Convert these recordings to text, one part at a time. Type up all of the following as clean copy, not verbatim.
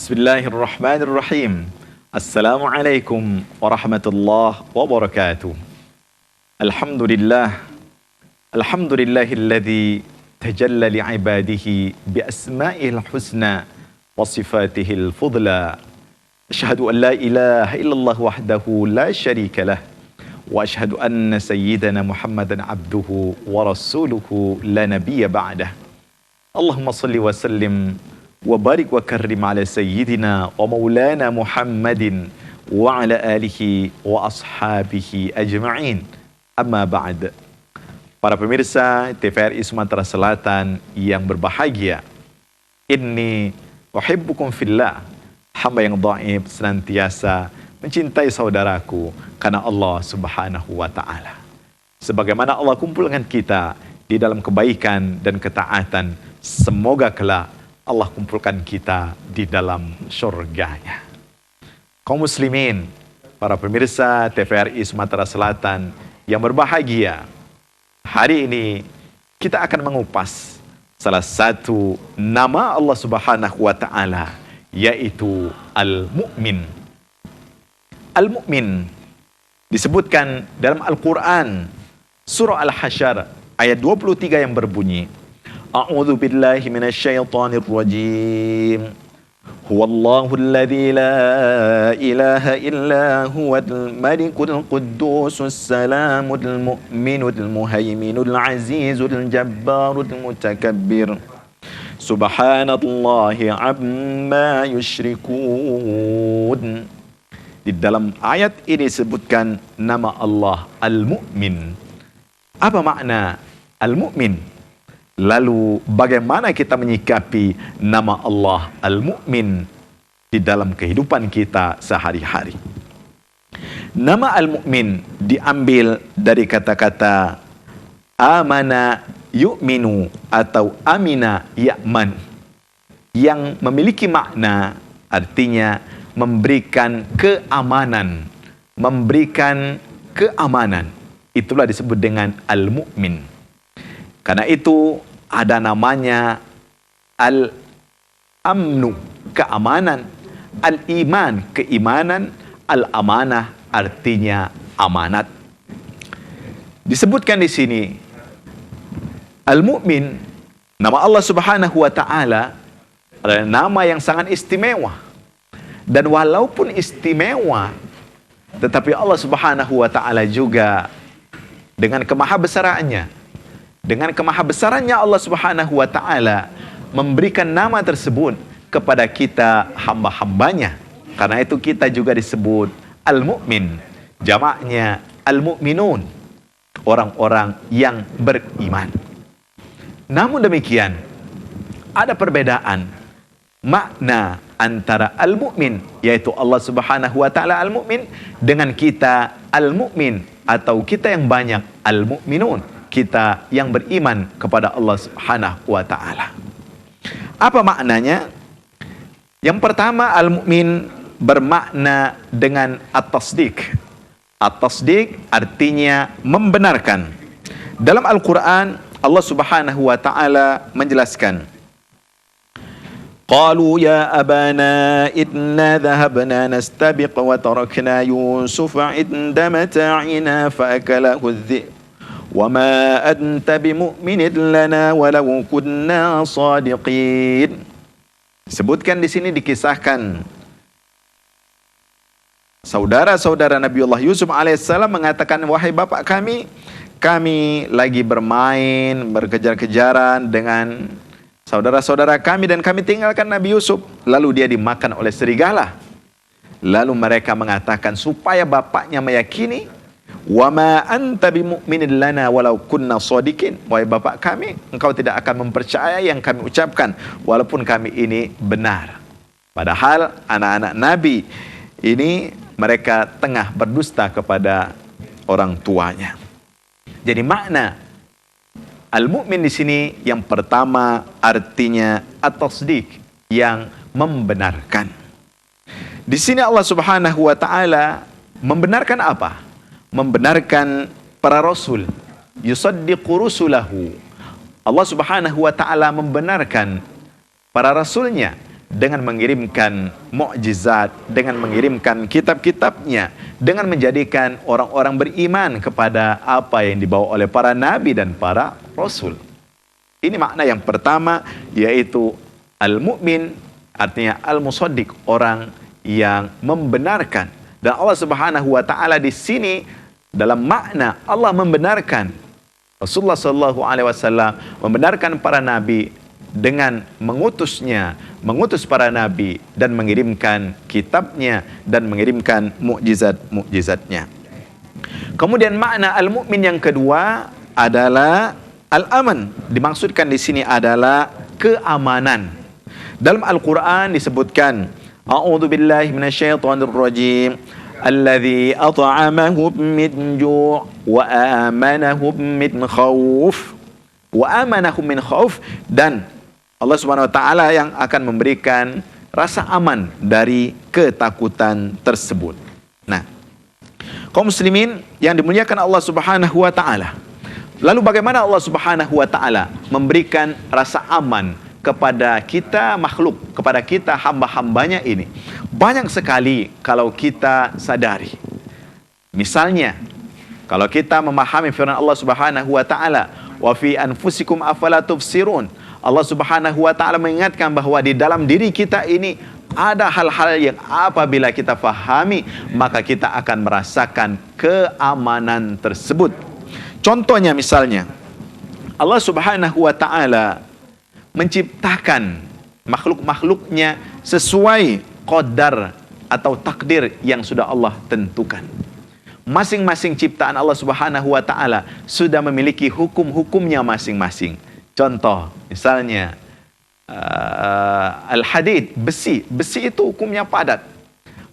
Bismillahirrahmanirrahim. Assalamualaikum warahmatullahi wabarakatuh. Alhamdulillah. Alhamdulillahilladzi tajalla li'ibadihi bi asma'il husna wa sifatihil fudla. Asyhadu an la ilaha illallah wahdahu la syarika lah. Wa asyhadu anna sayyidana Muhammadan abduhu wa rasuluhu la nabiyya ba'dah. Allahumma salli wa sallim wa barik wa karrim ala sayyidina wa maulana Muhammadin wa ala alihi wa ashabihi ajma'in. Amma ba'd. Para pemirsa TVRI Sumatera Selatan yang berbahagia, inni uhibbukum fillah. Hamba yang dhaif senantiasa mencintai saudaraku karena Allah Subhanahu wa taala. Sebagaimana Allah kumpulkan kita di dalam kebaikan dan ketaatan, semoga kelak Allah kumpulkan kita di dalam surganya. Kaum muslimin, para pemirsa TVRI Sumatera Selatan yang berbahagia, hari ini kita akan mengupas salah satu nama Allah Subhanahu wa taala, yaitu Al-Mu'min. Al-Mu'min disebutkan dalam Al-Quran surah Al-Hasyr ayat 23 yang berbunyi, A'udzu billahi minasyaitonir rajim. Huwallahu alladzi la ilaha illa huwal malikul quddusus salamul mu'minul muhaiminul azizul jabbarul mutakabbir. Subhanallahi amma yusyrikun. Di dalam ayat ini disebutkan nama Allah Al-Mu'min. Apa makna Al-Mu'min? Lalu bagaimana kita menyikapi nama Allah Al-Mu'min di dalam kehidupan kita sehari-hari? Nama Al-Mu'min diambil dari kata-kata amana yu'minu atau amina ya'man, yang memiliki makna artinya memberikan keamanan. Memberikan keamanan. Itulah disebut dengan Al-Mu'min. Karena itu ada namanya Al-Amnu, keamanan, Al-Iman, keimanan, Al-Amanah, artinya amanat. Disebutkan di sini Al-Mu'min, nama Allah Subhanahu wa taala adalah nama yang sangat istimewa. Dan walaupun istimewa, tetapi Allah Subhanahu wa taala juga dengan kemahabesarannya, Allah Subhanahu wa taala memberikan nama tersebut kepada kita hamba-hambanya. Karena itu kita juga disebut Al-Mu'min. Jamaknya Al-Mu'minun, orang-orang yang beriman. Namun demikian, ada perbedaan makna antara Al-Mu'min, yaitu Allah Subhanahu wa taala Al-Mu'min, dengan kita Al-Mu'min atau kita yang banyak Al-Mu'minun, kita yang beriman kepada Allah Subhanahu wa taala. Apa maknanya? Yang pertama, Al-Mu'min bermakna dengan at-tasdiq. At-tasdiq artinya membenarkan. Dalam Al-Quran, Allah Subhanahu wa taala menjelaskan, Qalu ya abana idna dhahabna nastabiq wa tarakna Yusufa idda mata'ina fa'akalahu adh-dhi'b wa ma anta bimu'minin lana walau kunna sadiqin. Sebutkan di sini, dikisahkan saudara-saudara Nabiullah Yusuf alaihissalam mengatakan, wahai bapak kami lagi bermain, berkejar-kejaran dengan saudara-saudara kami dan kami tinggalkan Nabi Yusuf. Lalu dia dimakan oleh serigala. Lalu mereka mengatakan supaya bapaknya meyakini, wa ma anta bimu'minin lana walau kunna shadiqin. Wahai bapak kami, engkau tidak akan mempercayai yang kami ucapkan walaupun kami ini benar. Padahal anak-anak Nabi ini mereka tengah berdusta kepada orang tuanya. Jadi makna Al-Mu'min di sini yang pertama artinya at-tasdiq, yang membenarkan. Di sini Allah Subhanahu wa taala membenarkan apa? Membenarkan para rasul. Yusaddiqu rusulahu. Allah Subhanahu wa taala membenarkan para rasulnya dengan mengirimkan mukjizat, dengan mengirimkan kitab-kitabnya, dengan menjadikan orang-orang beriman kepada apa yang dibawa oleh para nabi dan para rasul. Ini makna yang pertama, yaitu al-mu'min, artinya al-musaddiq, orang yang membenarkan. Dan Allah Subhanahu wa taala di sini dalam makna Allah membenarkan Rasulullah sallallahu alaihi wasallam, membenarkan para nabi dengan mengutus para nabi dan mengirimkan kitabnya dan mengirimkan mukjizat-mukjizatnya. Kemudian makna al-mu'min yang kedua adalah al-aman. Dimaksudkan di sini adalah keamanan. Dalam Al-Qur'an disebutkan, A'udzu billahi minasyaitonir rajim. Alladzi at'amahum min ju' wa amanahum min khauf. Wa amanahum min khauf, dan Allah Subhanahu wa taala yang akan memberikan rasa aman dari ketakutan tersebut. Nah, kaum muslimin yang dimuliakan Allah Subhanahu wa taala. Lalu bagaimana Allah Subhanahu wa taala memberikan rasa aman kepada kita makhluk, kepada kita hamba-hambanya ini? Banyak sekali kalau kita sadari. Misalnya, kalau kita memahami firman Allah Subhanahu wa taala, wa fi anfusikum afala tubsirun. Allah Subhanahu wa taala mengingatkan bahwa di dalam diri kita ini ada hal-hal yang apabila kita fahami, maka kita akan merasakan keamanan tersebut. Contohnya misalnya, Allah Subhanahu wa taala menciptakan makhluk-makhluknya sesuai qadar atau takdir yang sudah Allah tentukan. Masing-masing ciptaan Allah Subhanahu wa taala sudah memiliki hukum-hukumnya masing-masing. Contoh, misalnya al-hadid, besi. Besi itu hukumnya padat.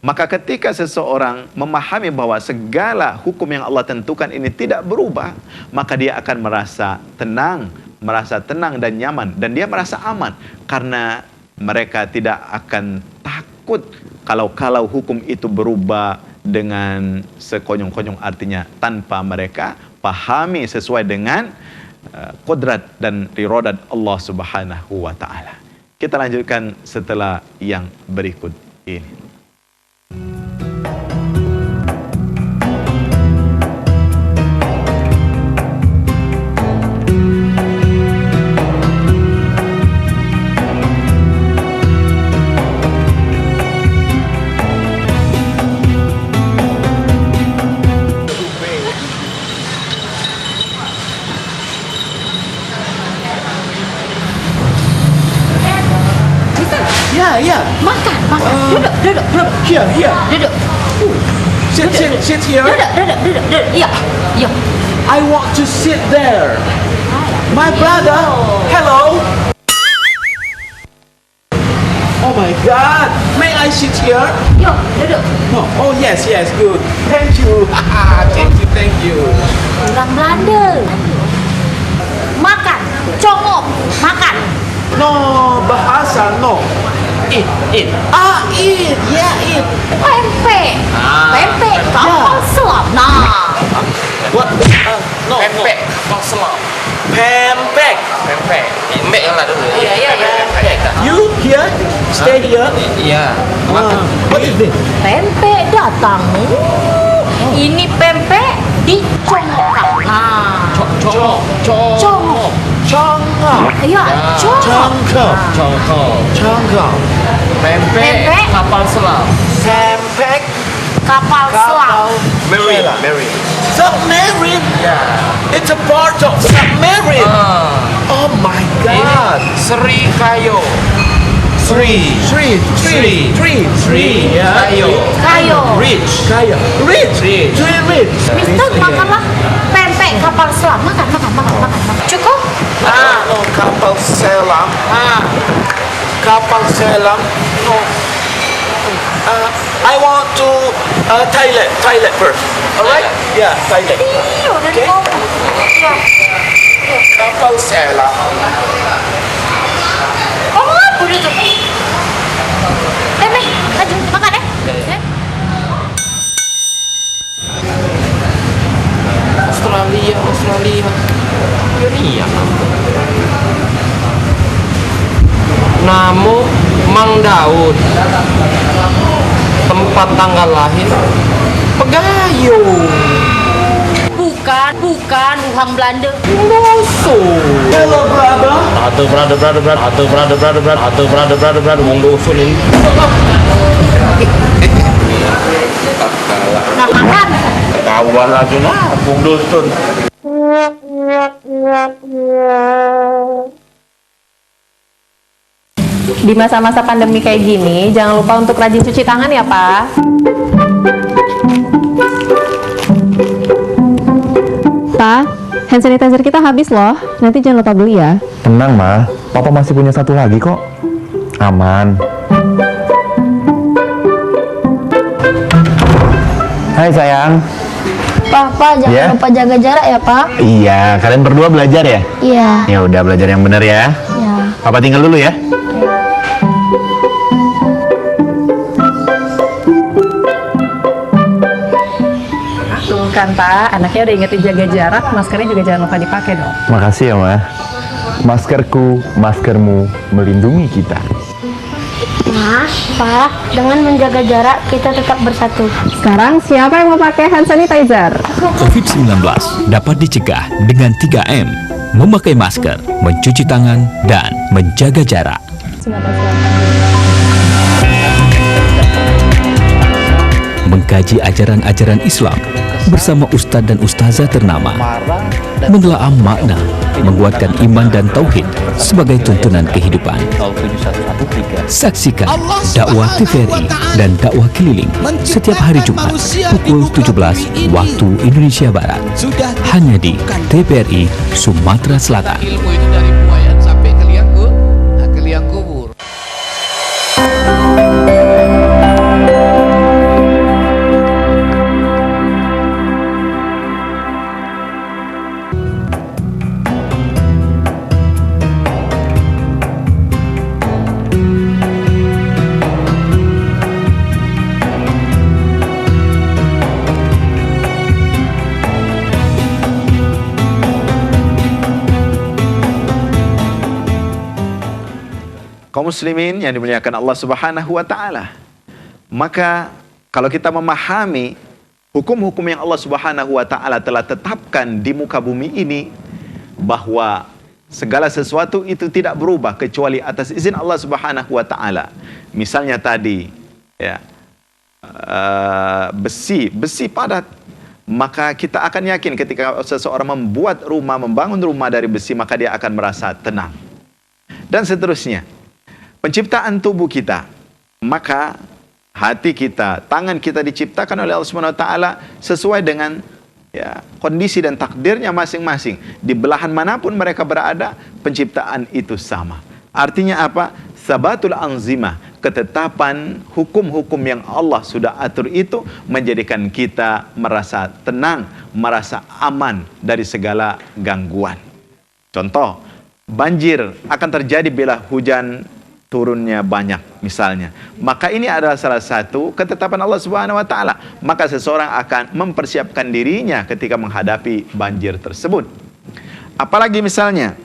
Maka ketika seseorang memahami bahwa segala hukum yang Allah tentukan ini tidak berubah, maka dia akan merasa tenang dan nyaman, dan dia merasa aman karena mereka tidak akan takut kalau hukum itu berubah dengan sekonyong-konyong, artinya tanpa mereka pahami sesuai dengan qudrat dan iradat Allah Subhanahu wa taala. Kita lanjutkan setelah yang berikut ini. Yeah. Makan. Duduk. Here. Duduk. Sit here. Duduk. Ya. I want to sit there. My brother. Hello. Oh my God. May I sit here? Yo, duduk. No. Oh yes. Good. Thank you. Thank you. Orang Belanda. Makan. Congok. Makan. No, bahasa no. Eat. Eat. Yeah, eat. Pempek. Pempek kapal selam. Nah. What? No. Pempek, kapal selam. Pempek. Pempek yang lah dulu. Iya. You here? Stay here. Iya. What is this? Pempek datang. Ini pempek dicongokkan. Nah. Congok. Congkak. Iya, Congkak. Congkak. Pempek kapal selam. Pempek. kapal selam. Marine. Submarine. Yeah. It's a part of submarine. Oh my God. Sri Kayo. Three. Yeah. Kayo. Rich. Rich. Mister, makanlah pempek kapal selam. Makan. Cukup? No, kapal selam. Kapal selam. No. I want to toilet first. Alright? Yeah, toilet. Udah Okay. ngomong. Ya. Kapal selam. Kamu apa udah tuh? Lanjut makan ya. Australia. Namo mang Bang Daud. Tempat tanggal lahir Pegayung. Bukan orang Belanda. Hello, brother. Brother, wong dusun ini. Nah, makan. Ketahuan lagi nah, Bung Dusun. Di masa-masa pandemi kayak gini, jangan lupa untuk rajin cuci tangan ya, Pak. Pak, hand sanitizer kita habis loh. Nanti jangan lupa beli ya. Tenang, Ma. Papa masih punya satu lagi kok. Aman. Hai sayang. Papa, jangan Ya? lupa jaga jarak ya, Pak. Iya, kalian berdua belajar ya? Iya. Ya udah belajar yang benar ya. Ya. Papa tinggal dulu ya. Tuh kan, Pak. Anaknya udah ingetin jaga jarak, maskernya juga jangan lupa dipakai dong. Makasih ya, Ma. Maskerku, maskermu melindungi kita. Mas, Pak, dengan menjaga jarak kita tetap bersatu. Sekarang siapa yang mau pakai hand sanitizer? COVID-19 dapat dicegah dengan 3M, memakai masker, mencuci tangan, dan menjaga jarak. Mengkaji ajaran-ajaran Islam bersama ustadz dan ustazah ternama, menelaah makna, menguatkan iman dan tauhid sebagai tuntunan kehidupan. Saksikan dakwah TVRI dan dakwah keliling setiap hari Jumat pukul 17 waktu Indonesia Barat hanya di TVRI Sumatera Selatan. Ilmu itu dari buayan sampai ke liang kubur. Kaum muslimin yang dimuliakan Allah Subhanahu wa taala. Maka kalau kita memahami hukum-hukum yang Allah Subhanahu wa taala telah tetapkan di muka bumi ini, bahwa segala sesuatu itu tidak berubah kecuali atas izin Allah Subhanahu wa taala. Misalnya tadi ya, besi padat, maka kita akan yakin ketika seseorang membangun rumah dari besi, maka dia akan merasa tenang. Dan seterusnya. Penciptaan tubuh kita, maka hati kita, tangan kita diciptakan oleh Allah Subhanahu wa taala sesuai dengan ya, kondisi dan takdirnya masing-masing. Di belahan manapun mereka berada, penciptaan itu sama. Artinya apa? Sabatul anzimah, ketetapan hukum-hukum yang Allah sudah atur itu menjadikan kita merasa tenang, merasa aman dari segala gangguan. Contoh, banjir akan terjadi bila hujan turunnya banyak misalnya. Maka ini adalah salah satu ketetapan Allah Subhanahu wa taala. Maka seseorang akan mempersiapkan dirinya ketika menghadapi banjir tersebut. Apalagi misalnya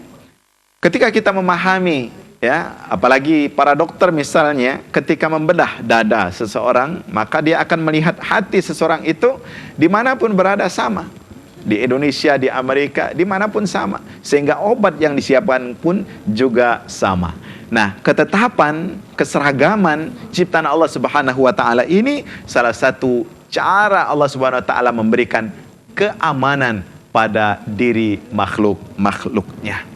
ketika kita memahami ya, apalagi para dokter misalnya ketika membedah dada seseorang, maka dia akan melihat hati seseorang itu dimanapun berada sama. Di Indonesia, di Amerika, dimanapun sama. Sehingga obat yang disiapkan pun juga sama. Nah, ketetapan, keseragaman ciptaan Allah Subhanahu wa taala ini salah satu cara Allah Subhanahu wa taala memberikan keamanan pada diri makhluk-makhluknya.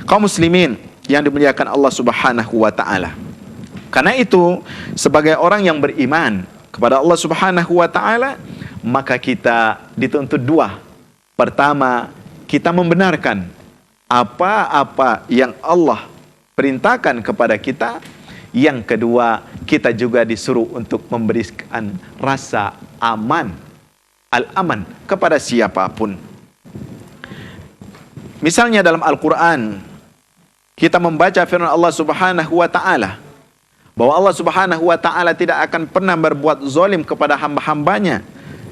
Kaum muslimin yang dimuliakan Allah Subhanahu wa taala. Karena itu, sebagai orang yang beriman kepada Allah Subhanahu wa taala, maka kita dituntut dua. Pertama, kita membenarkan apa-apa yang Allah perintahkan kepada kita. Yang kedua, kita juga disuruh untuk memberikan rasa aman, al-aman kepada siapapun. Misalnya dalam Al-Quran, kita membaca firman Allah Subhanahu wa ta'ala, bahwa Allah Subhanahu wa ta'ala tidak akan pernah berbuat zalim kepada hamba-hambanya.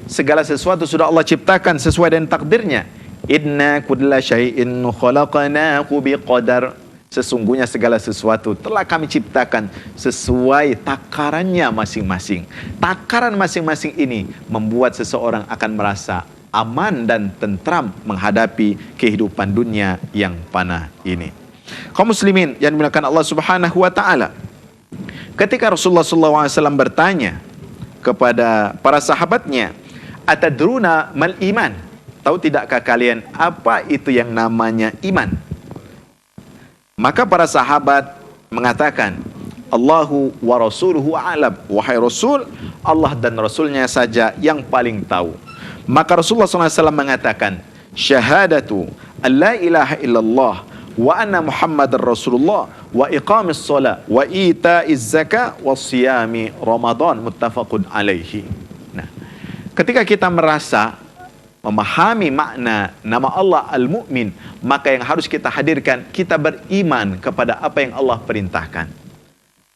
Segala sesuatu sudah Allah ciptakan sesuai dengan takdirnya. Inna kulla syai'in khalaqnahu biqadar. Sesungguhnya segala sesuatu telah kami ciptakan sesuai takarannya masing-masing. Takaran masing-masing ini membuat seseorang akan merasa aman dan tentram menghadapi kehidupan dunia yang fana ini. Kaum muslimin yang dimuliakan Allah Subhanahu wa taala. Ketika Rasulullah SAW bertanya kepada para sahabatnya, "Atadruna mal iman?" Tahu tidakkah kalian apa itu yang namanya iman? Maka para sahabat mengatakan, Allahu wa rasuluhu a'lam. Wahai Rasul, Allah dan Rasulnya saja yang paling tahu. Maka Rasulullah SAW mengatakan, syahadatu an la ilaha illallah wa anna Muhammadar Rasulullah wa iqamis salat wa ita'iz zakah wa siyami Ramadan, muttafaqun alaihi. Nah, ketika kita merasa memahami makna nama Allah Al-Mu'min, maka yang harus kita hadirkan, kita beriman kepada apa yang Allah perintahkan.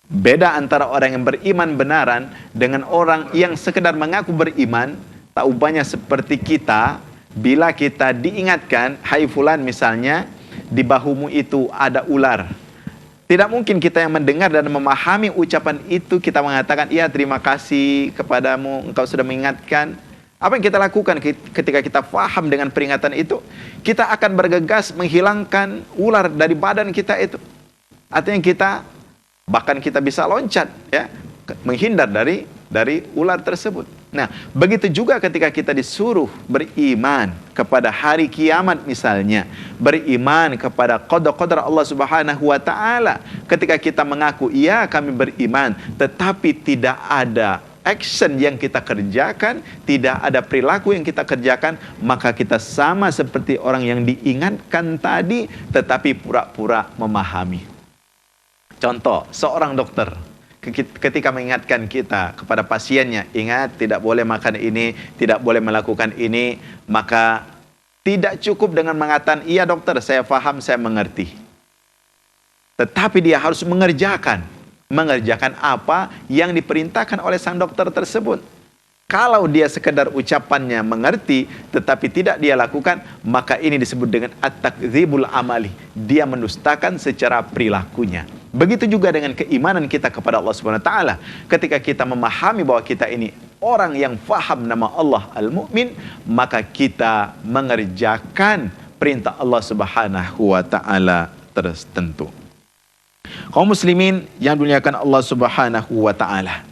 Beda antara orang yang beriman benaran dengan orang yang sekedar mengaku beriman, tak ubahnya seperti kita, bila kita diingatkan, hai fulan misalnya, di bahumu itu ada ular. Tidak mungkin kita yang mendengar dan memahami ucapan itu, kita mengatakan, iya terima kasih kepadamu, engkau sudah mengingatkan. Apa yang kita lakukan ketika kita paham dengan peringatan itu? Kita akan bergegas menghilangkan ular dari badan kita itu. Artinya bahkan kita bisa loncat, ya, menghindar dari ular tersebut. Nah, begitu juga ketika kita disuruh beriman kepada hari kiamat misalnya, beriman kepada qada-qadar Allah Subhanahu wa taala. Ketika kita mengaku, iya kami beriman, tetapi tidak ada action yang kita kerjakan, tidak ada perilaku yang kita kerjakan, maka kita sama seperti orang yang diingatkan tadi, tetapi pura-pura memahami. Contoh, seorang dokter ketika mengingatkan kita kepada pasiennya, ingat tidak boleh makan ini, tidak boleh melakukan ini, maka tidak cukup dengan mengatakan, iya dokter saya paham, saya mengerti. Tetapi dia harus mengerjakan apa yang diperintahkan oleh sang dokter tersebut. Kalau dia sekedar ucapannya mengerti tetapi tidak dia lakukan, maka ini disebut dengan at-takdzibul amali. Dia mendustakan secara perilakunya. Begitu juga dengan keimanan kita kepada Allah Subhanahu wa taala. Ketika kita memahami bahwa kita ini orang yang faham nama Allah Al-Mu'min, maka kita mengerjakan perintah Allah Subhanahu wa taala tertentu. Kaum muslimin yang dimuliakan Allah Subhanahu wa taala.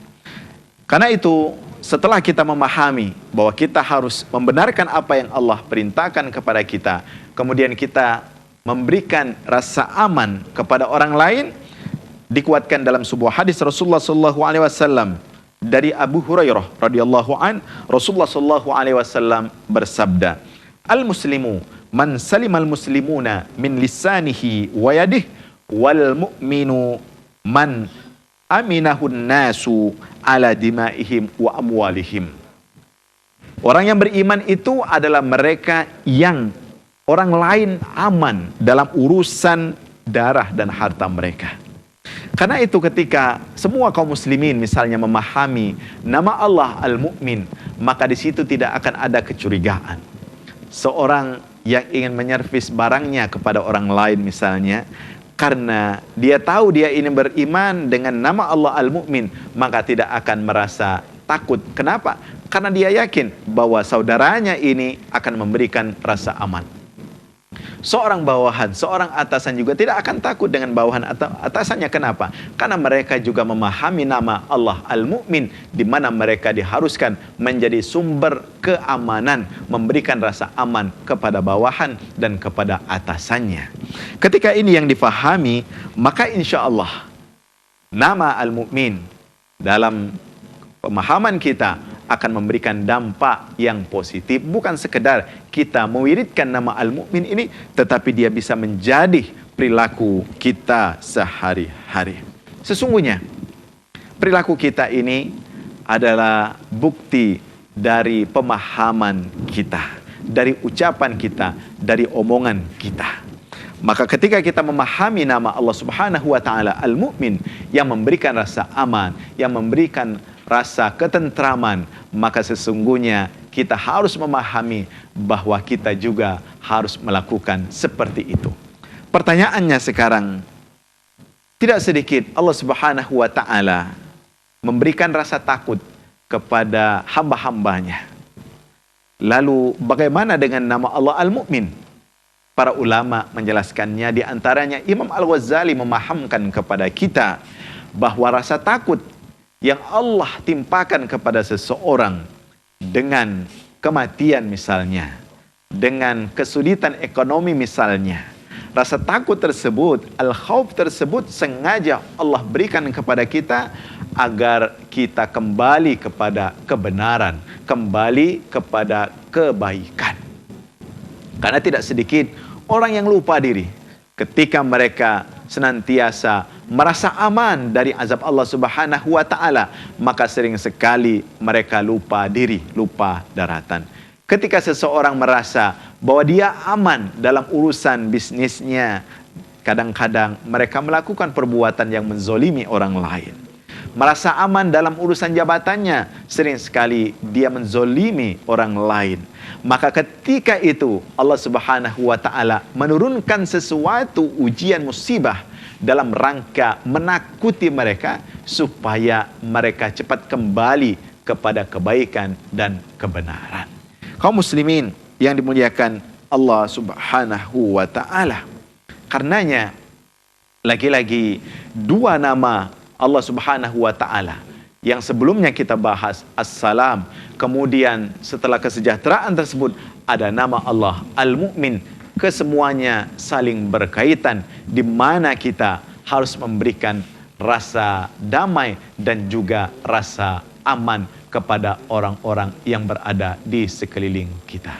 Karena itu, setelah kita memahami bahwa kita harus membenarkan apa yang Allah perintahkan kepada kita, kemudian kita memberikan rasa aman kepada orang lain, dikuatkan dalam sebuah hadis Rasulullah sallallahu alaihi wasallam dari Abu Hurairah radhiyallahu an, Rasulullah sallallahu alaihi wasallam bersabda, "Al-muslimu man salimal muslimuna min lisanihi wa yadihi wal mu'minu man aminahun nasu ala dimaihim wa amwalihim." Orang yang beriman itu adalah mereka yang orang lain aman dalam urusan darah dan harta mereka. Karena itu ketika semua kaum muslimin misalnya memahami nama Allah Al-Mu'min, maka di situ tidak akan ada kecurigaan. Seorang yang ingin menyervis barangnya kepada orang lain misalnya, karena dia tahu dia ini beriman dengan nama Allah Al-Mu'min, maka tidak akan merasa takut. Kenapa? Karena dia yakin bahwa saudaranya ini akan memberikan rasa aman. Seorang bawahan, seorang atasan juga tidak akan takut dengan bawahan atau atasannya. Kenapa? Karena mereka juga memahami nama Allah Al-Mu'min, di mana mereka diharuskan menjadi sumber keamanan, memberikan rasa aman kepada bawahan dan kepada atasannya. Ketika ini yang difahami, maka insya Allah nama Al-Mu'min dalam pemahaman kita akan memberikan dampak yang positif. Bukan sekedar kita mewiridkan nama Al-Mu'min ini, tetapi dia bisa menjadi perilaku kita sehari-hari. Sesungguhnya perilaku kita ini adalah bukti dari pemahaman kita, dari ucapan kita, dari omongan kita. Maka ketika kita memahami nama Allah Subhanahu wa taala Al-Mu'min, yang memberikan rasa aman, yang memberikan rasa ketentraman, maka sesungguhnya kita harus memahami bahwa kita juga harus melakukan seperti itu. Pertanyaannya sekarang, tidak sedikit Allah Subhanahu wa ta'ala memberikan rasa takut kepada hamba-hambanya. Lalu bagaimana dengan nama Allah Al-Mu'min? Para ulama menjelaskannya, di antaranya Imam Al-Ghazali memahamkan kepada kita bahwa rasa takut yang Allah timpakan kepada seseorang dengan kematian misalnya, dengan kesulitan ekonomi misalnya, rasa takut tersebut, al-khauf tersebut sengaja Allah berikan kepada kita agar kita kembali kepada kebenaran, kembali kepada kebaikan. Karena tidak sedikit orang yang lupa diri ketika mereka senantiasa merasa aman dari azab Allah Subhanahu wa ta'ala, maka sering sekali mereka lupa diri, lupa daratan. Ketika seseorang merasa bahwa dia aman dalam urusan bisnisnya, kadang-kadang mereka melakukan perbuatan yang menzolimi orang lain. Merasa aman dalam urusan jabatannya, sering sekali dia menzolimi orang lain. Maka ketika itu Allah Subhanahu wa ta'ala menurunkan sesuatu ujian musibah dalam rangka menakuti mereka supaya mereka cepat kembali kepada kebaikan dan kebenaran. Kaum muslimin yang dimuliakan Allah Subhanahu wa ta'ala, karenanya lagi-lagi dua nama Allah Subhanahu wa ta'ala yang sebelumnya kita bahas, As-Salam, kemudian setelah kesejahteraan tersebut ada nama Allah Al-Mu'min. Kesemuanya saling berkaitan, di mana kita harus memberikan rasa damai dan juga rasa aman kepada orang-orang yang berada di sekeliling kita.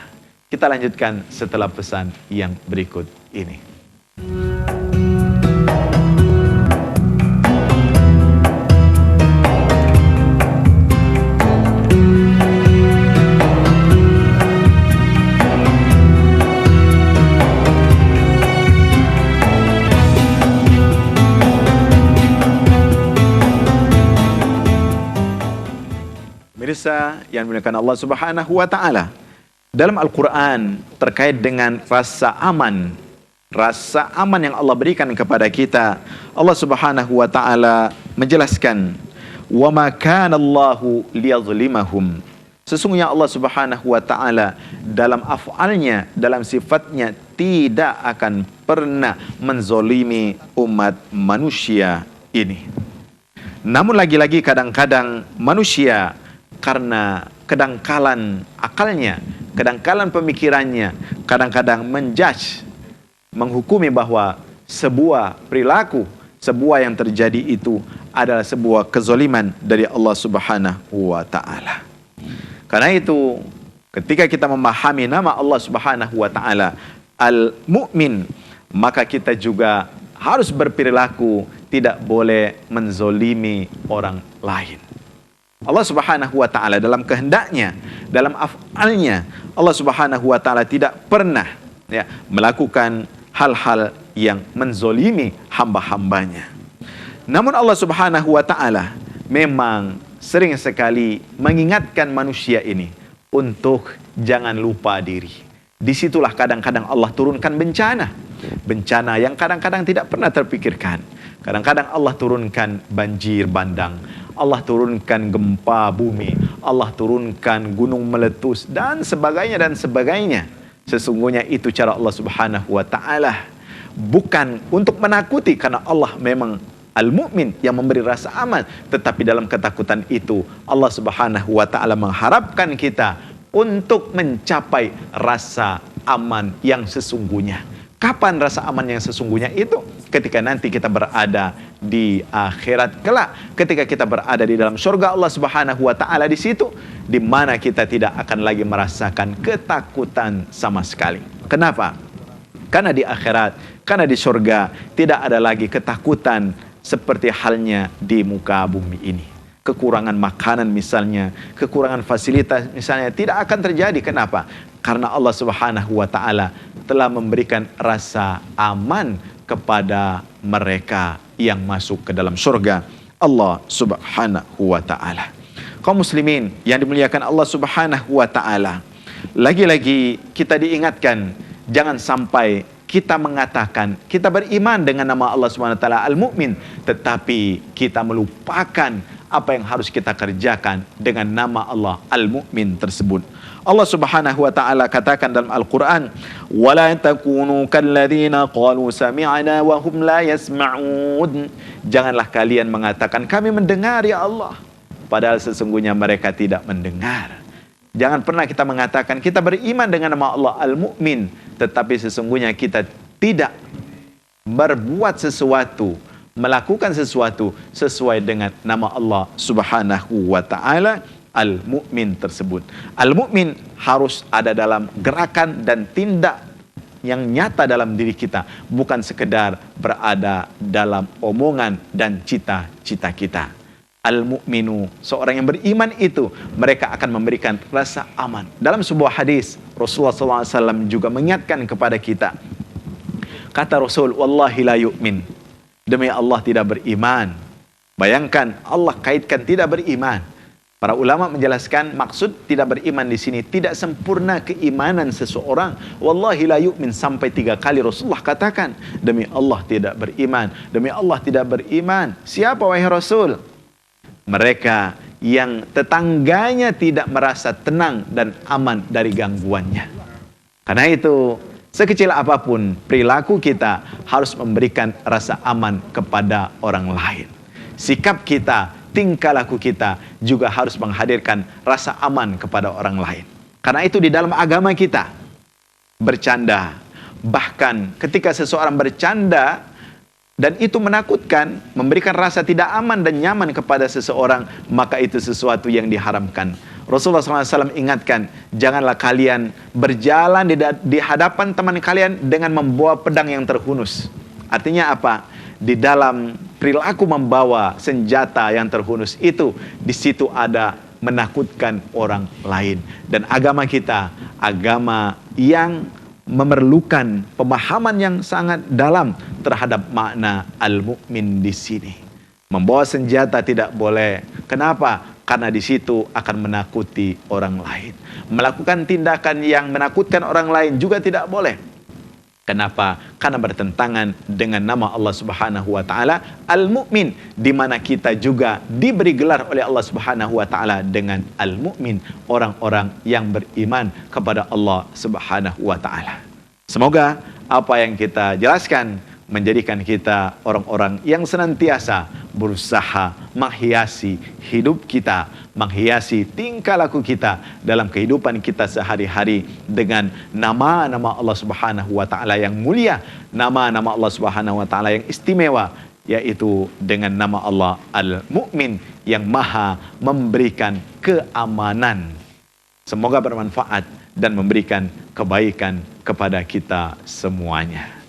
Kita lanjutkan setelah pesan yang berikut ini. Pemirsa yang dimuliakan Allah Subhanahu wa ta'ala, dalam Al-Quran terkait dengan rasa aman yang Allah berikan kepada kita, Allah Subhanahu wa ta'ala menjelaskan, wa ma kana Allahu liyazlimahum, sesungguhnya Allah Subhanahu wa ta'ala dalam af'alnya, dalam sifatnya tidak akan pernah menzolimi umat manusia ini. Namun lagi-lagi kadang-kadang manusia karena kedangkalan akalnya, kedangkalan pemikirannya, kadang-kadang menjudge, menghukumi bahwa sebuah perilaku, sebuah yang terjadi itu adalah sebuah kezoliman dari Allah Subhanahu wa ta'ala. Karena itu, ketika kita memahami nama Allah Subhanahu wa ta'ala Al-Mu'min, maka kita juga harus berperilaku tidak boleh menzolimi orang lain. Allah Subhanahu wa ta'ala dalam kehendaknya, dalam af'alnya, Allah Subhanahu wa ta'ala tidak pernah melakukan hal-hal yang menzolimi hamba-hambanya. Namun Allah Subhanahu wa ta'ala memang sering sekali mengingatkan manusia ini untuk jangan lupa diri. Disitulah kadang-kadang Allah turunkan bencana yang kadang-kadang tidak pernah terpikirkan. Kadang-kadang Allah turunkan banjir bandang, Allah turunkan gempa bumi, Allah turunkan gunung meletus dan sebagainya. Sesungguhnya itu cara Allah Subhanahu wa ta'ala, bukan untuk menakuti, karena Allah memang Al-Mu'min yang memberi rasa aman, tetapi dalam ketakutan itu Allah Subhanahu wa ta'ala mengharapkan kita untuk mencapai rasa aman yang sesungguhnya. Kapan rasa aman yang sesungguhnya itu? Ketika nanti kita berada di akhirat kelak, ketika kita berada di dalam surga Allah Subhanahu wa ta'ala, di situ di mana kita tidak akan lagi merasakan ketakutan sama sekali. Kenapa? Karena di akhirat, karena di surga tidak ada lagi ketakutan seperti halnya di muka bumi ini. Kekurangan makanan misalnya, kekurangan fasilitas misalnya tidak akan terjadi. Kenapa? Karena Allah Subhanahu wa ta'ala telah memberikan rasa aman kepada mereka yang masuk ke dalam surga Allah Subhanahu wa ta'ala. Kaum muslimin yang dimuliakan Allah Subhanahu wa ta'ala, lagi-lagi kita diingatkan jangan sampai kita mengatakan kita beriman dengan nama Allah Subhanahu wa taala Al-Mu'min, tetapi kita melupakan apa yang harus kita kerjakan dengan nama Allah Al-Mu'min tersebut. Allah Subhanahu wa taala katakan dalam Al-Qur'an, "Wala takunu kalladzina qalu sami'na wa hum la yasma'un." Janganlah kalian mengatakan kami mendengar ya Allah, padahal sesungguhnya mereka tidak mendengar. Jangan pernah kita mengatakan kita beriman dengan nama Allah Al-Mu'min, tetapi sesungguhnya kita tidak berbuat sesuatu, melakukan sesuatu sesuai dengan nama Allah Subhanahu wa taala Al-Mu'min tersebut. Al-Mu'min harus ada dalam gerakan dan tindak yang nyata dalam diri kita, bukan sekedar berada dalam omongan dan cita-cita kita. Al-mu'minu, seorang yang beriman itu, mereka akan memberikan rasa aman. Dalam sebuah hadis, Rasulullah SAW juga mengingatkan kepada kita. Kata Rasul, "Wallahi la yu'min." Demi Allah tidak beriman. Bayangkan, Allah kaitkan tidak beriman. Para ulama menjelaskan maksud tidak beriman di sini tidak sempurna keimanan seseorang. Wallahi la yu'min, sampai 3 kali Rasulullah katakan, demi Allah tidak beriman, demi Allah tidak beriman. Siapa wahai Rasul? Mereka yang tetangganya tidak merasa tenang dan aman dari gangguannya. Karena itu, sekecil apapun perilaku kita harus memberikan rasa aman kepada orang lain. Sikap kita, tingkah laku kita juga harus menghadirkan rasa aman kepada orang lain. Karena itu di dalam agama kita, bercanda, bahkan ketika seseorang bercanda dan itu menakutkan, memberikan rasa tidak aman dan nyaman kepada seseorang, maka itu sesuatu yang diharamkan. Rasulullah SAW ingatkan, janganlah kalian berjalan di hadapan teman kalian dengan membawa pedang yang terhunus. Artinya apa? Di dalam perilaku membawa senjata yang terhunus itu, di situ ada menakutkan orang lain. Dan agama kita, agama yang memerlukan pemahaman yang sangat dalam terhadap makna al-mu'min di sini. Membawa senjata tidak boleh. Kenapa? Karena di situ akan menakuti orang lain. Melakukan tindakan yang menakutkan orang lain juga tidak boleh. Kenapa? Karena bertentangan dengan nama Allah Subhanahu wa taala Al-Mu'min, di mana kita juga diberi gelar oleh Allah Subhanahu wa taala dengan Al-Mu'min, orang-orang yang beriman kepada Allah Subhanahu wa taala. Semoga apa yang kita jelaskan menjadikan kita orang-orang yang senantiasa berusaha menghiasi hidup kita, menghiasi tingkah laku kita dalam kehidupan kita sehari-hari dengan nama-nama Allah Subhanahu wa taala yang mulia, nama-nama Allah Subhanahu wa taala yang istimewa, yaitu dengan nama Allah Al-Mu'min yang maha memberikan keamanan. Semoga bermanfaat dan memberikan kebaikan kepada kita semuanya.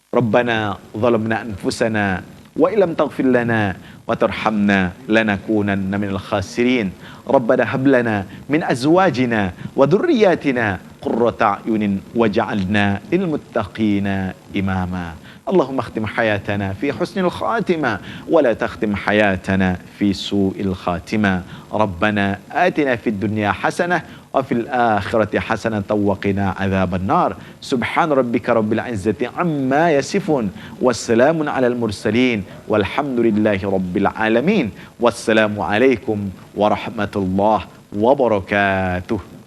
Rabbana zalamna anfusana wa illam taghfir lana wa tarhamna lanakunanna minal khasirin. Rabbana hab lana min azwajina wa dhurriyyatina qurrata a'yunin waj'alna lil muttaqina imama. Allahumma akhtim hayatana fi husnil khatimah wa la takhtim hayatana fi su'il khatimah. Rabbana atina fid dunya hasanah وفي الآخرة حسنة وقنا عذاب النار. سبحان ربك رب العزة عما يصفون والسلام على المرسلين والحمد لله رب العالمين. والسلام عليكم ورحمة الله وبركاته.